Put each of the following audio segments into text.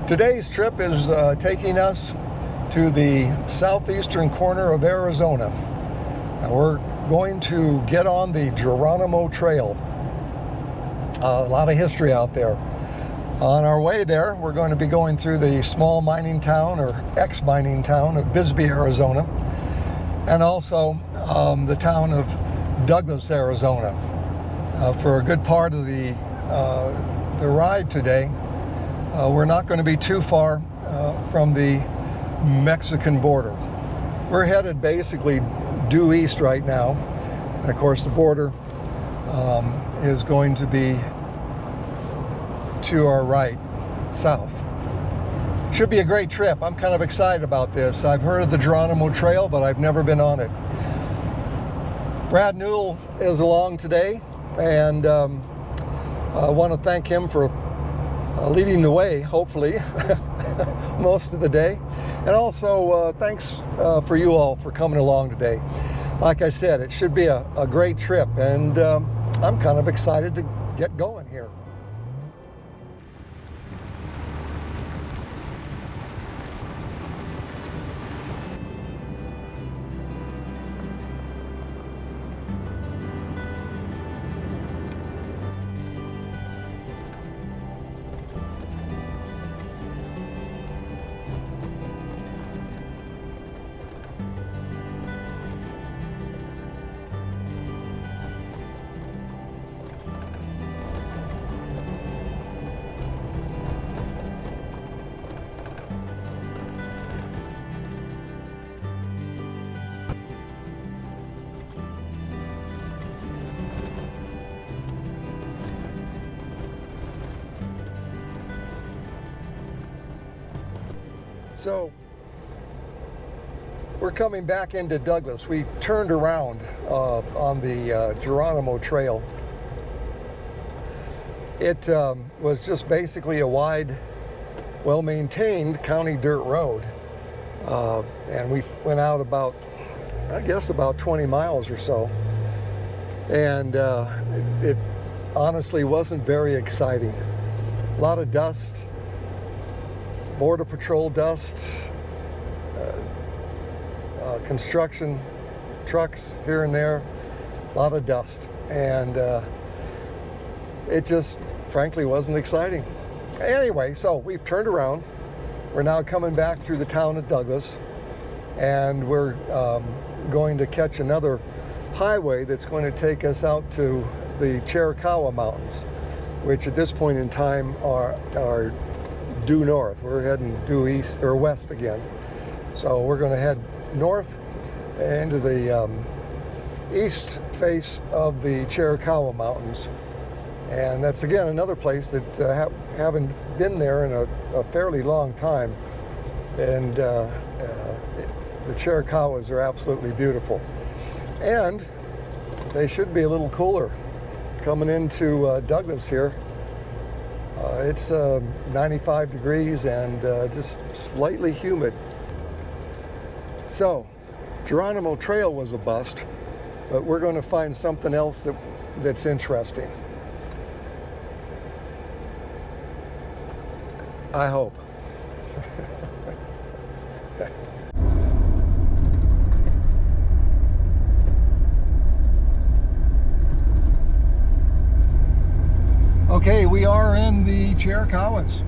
Today's trip is taking us to the southeastern corner of Arizona. And we're going to get on the Geronimo Trail. A lot of history out there. On our way there, we're going to be going through the small mining town, or ex-mining town, of Bisbee, Arizona, and also the town of Douglas, Arizona. For a good part of the ride today, we're not going to be too far from the Mexican border. We're headed basically due east right now. And of course, the border is going to be to our right, south. Should be a great trip. I'm kind of excited about this. I've heard of the Geronimo Trail, but I've never been on it. Brad Newell is along today, and I want to thank him for leading the way, hopefully, most of the day. And also, thanks for you all for coming along today. Like I said, it should be a great trip, and I'm kind of excited to get going here. So we're coming back into Douglas. We turned around on the Geronimo Trail. It was just basically a wide, well-maintained county dirt road. And we went out about, I guess, about 20 miles or so. And it honestly wasn't very exciting. A lot of dust. Border Patrol dust, construction trucks here and there, a lot of dust, and it just frankly wasn't exciting. Anyway, so we've turned around. We're now coming back through the town of Douglas, and we're going to catch another highway that's going to take us out to the Chiricahua Mountains, which at this point in time are due north. We're heading due east or west again. So we're going to head north into the east face of the Chiricahua Mountains. And that's again another place that haven't been there in a fairly long time. And the Chiricahuas are absolutely beautiful. And they should be a little cooler coming into Douglas here. It's 95 degrees and just slightly humid. So, Geronimo Trail was a bust, but we're going to find something else that's interesting. I hope. Okay, we are in the Chiricahuas,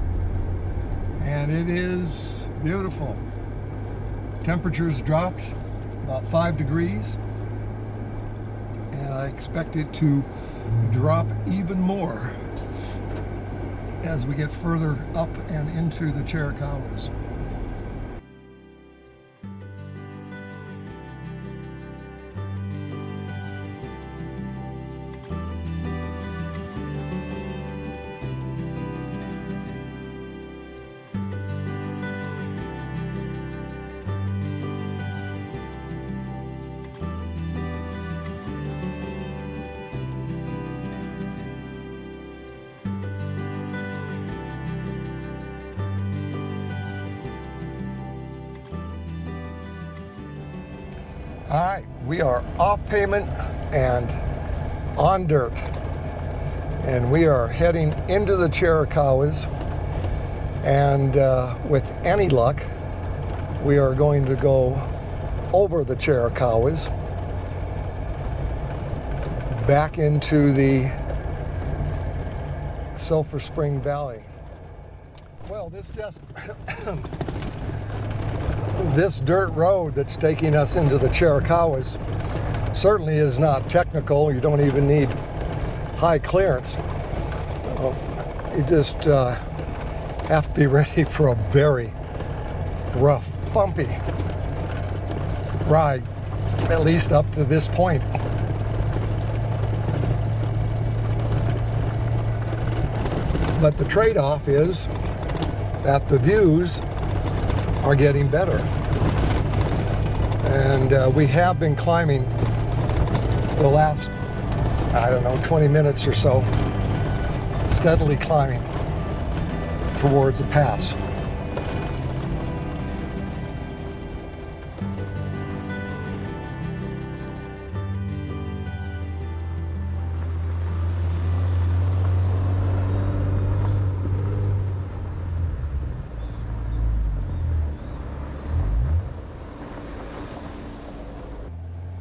and it is beautiful. Temperatures dropped about 5 degrees, and I expect it to drop even more as we get further up and into the Chiricahuas. All right, we are off pavement and on dirt, and we are heading into the Chiricahuas. And with any luck, we are going to go over the Chiricahuas back into the Sulphur Spring Valley. Well, this dirt road that's taking us into the Chiricahuas certainly is not technical. You don't even need high clearance. You just have to be ready for a very rough, bumpy ride, at least up to this point. But the trade-off is that the views are getting better. And we have been climbing the last, 20 minutes or so, steadily climbing towards the pass.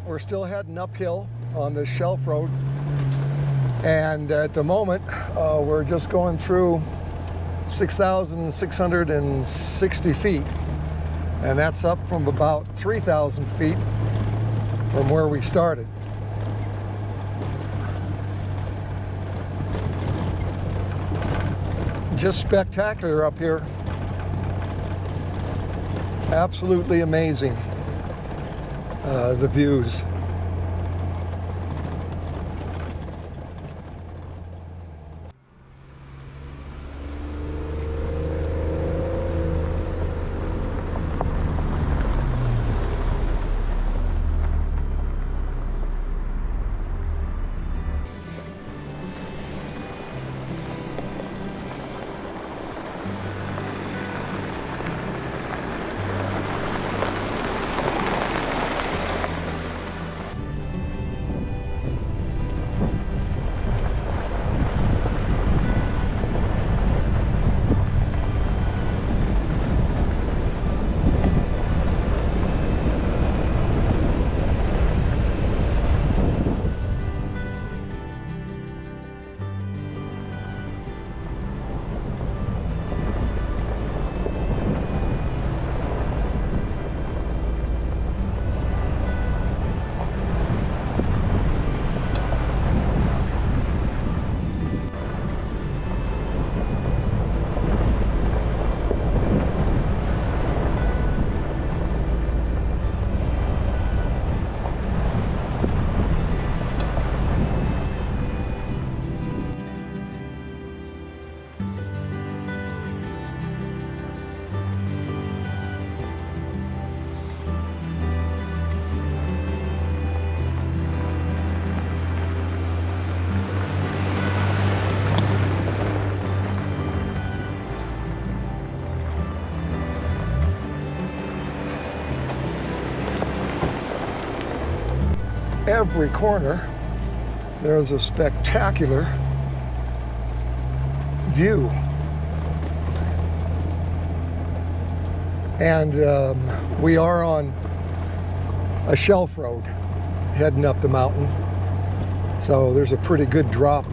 We're still heading uphill on this shelf road, and at the moment we're just going through 6,660 feet, and that's up from about 3,000 feet from where we started. Just spectacular up here. Absolutely amazing. The views. Every corner there's a spectacular view, and we are on a shelf road heading up the mountain, so there's a pretty good drop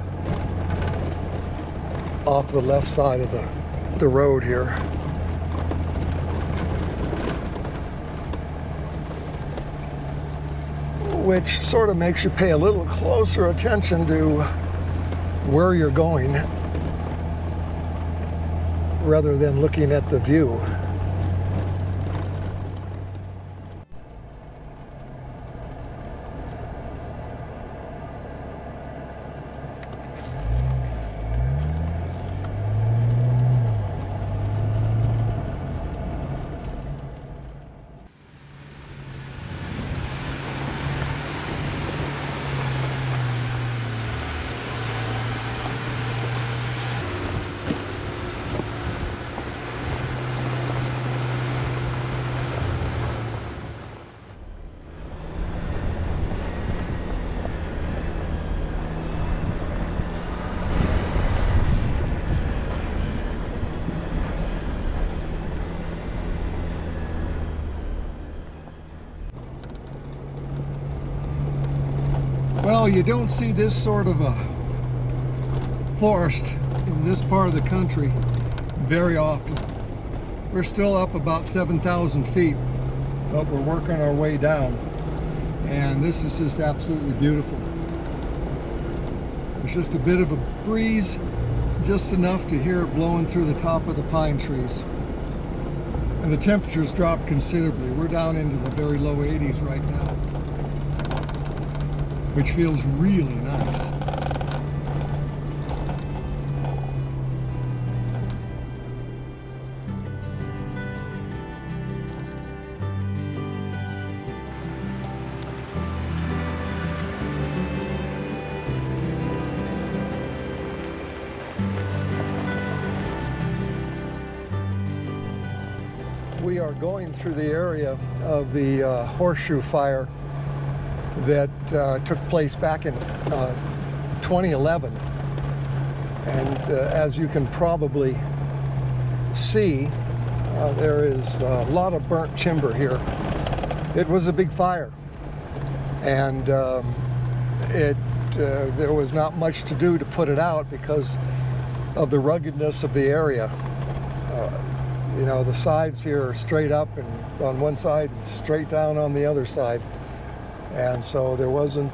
off the left side of the road here. Which sort of makes you pay a little closer attention to where you're going rather than looking at the view. Well, you don't see this sort of a forest in this part of the country very often. We're still up about 7,000 feet, but we're working our way down. And this is just absolutely beautiful. There's just a bit of a breeze, just enough to hear it blowing through the top of the pine trees. And the temperatures dropped considerably. We're down into the very low 80s right now, which feels really nice. We are going through the area of the horseshoe fire that took place back in 2011. And as you can probably see, there is a lot of burnt timber here. It was a big fire, and there was not much to do to put it out because of the ruggedness of the area. You know, the sides here are straight up and on one side and straight down on the other side. And so there wasn't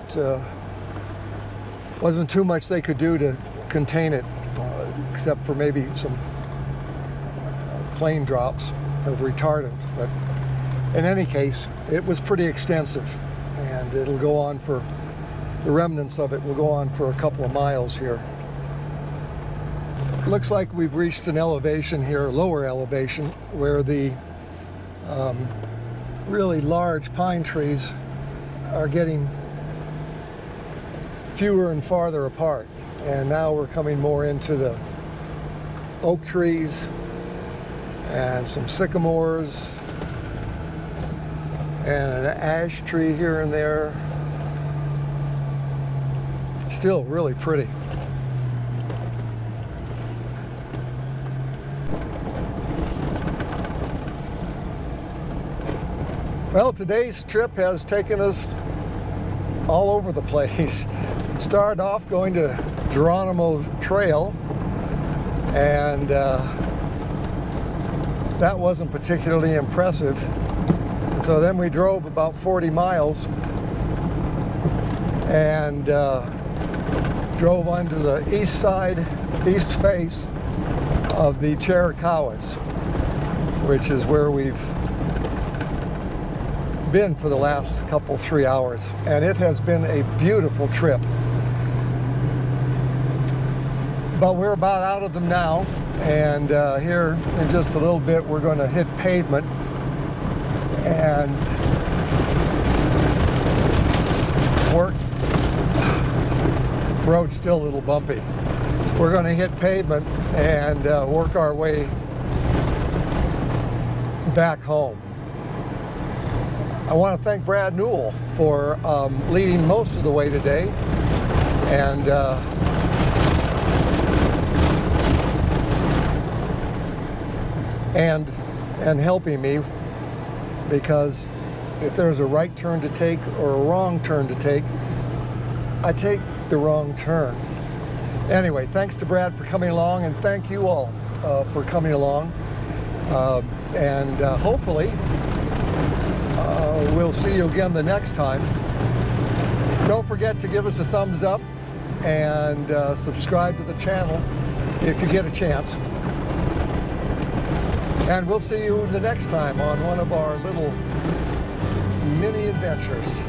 too much they could do to contain it, except for maybe some plane drops of retardant. But in any case, it was pretty extensive, and it'll go on for, the remnants of it will go on for a couple of miles here. Looks like we've reached an elevation here, lower elevation, where the really large pine trees are getting fewer and farther apart. And now we're coming more into the oak trees and some sycamores and an ash tree here and there. Still really pretty. Well, today's trip has taken us all over the place. Started off going to Geronimo Trail, and that wasn't particularly impressive. So then we drove about 40 miles and drove onto the east side, east face of the Chiricahuas, which is where we've been for the last couple, 3 hours, and it has been a beautiful trip. But we're about out of them now, and here in just a little bit we're going to hit pavement, and work. Road's still a little bumpy. We're going to hit pavement and work our way back home. I want to thank Brad Newell for leading most of the way today, and helping me, because if there's a right turn to take or a wrong turn to take, I take the wrong turn. Anyway, thanks to Brad for coming along, and thank you all for coming along, and hopefully we'll see you again the next time. Don't forget to give us a thumbs up and subscribe to the channel if you get a chance. And we'll see you the next time on one of our little mini adventures.